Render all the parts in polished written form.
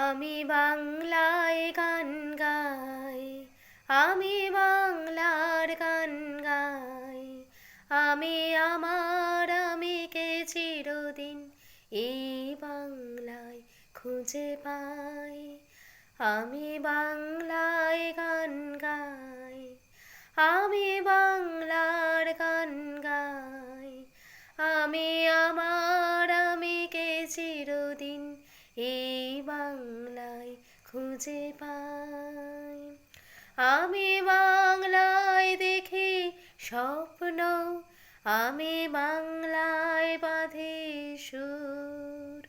আমি বাংলায় গান গাই, আমি বাংলার গান গাই। আমি আমার আমিকে চিরদিন এই বাংলায় খুঁজে পাই। আমি বাংলায় গান গাই, আমি বাংলার গান গাই। আমি আমার আমিকে চিরদিন এই বাংলায় খুঁজে পাই। আমি বাংলায় দেখি স্বপ্ন, আমি বাংলায় বাঁধি সুর।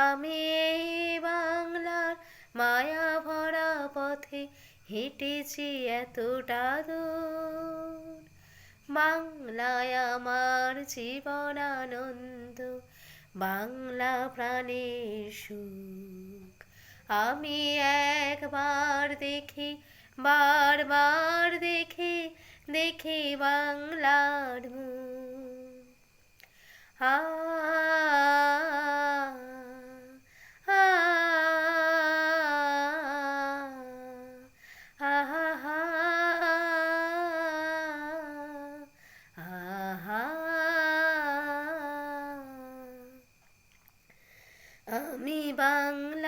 আমি এই বাংলার মায়া ভরা পথে হেঁটেছি এতটা দূর। বাংলায় আমার জীবন আনন্দ, বাংলা প্রাণের সুখ। আমি একবার দেখি, বারবার দেখি, দেখি বাংলার মুখ। আ আ আমি বাংলা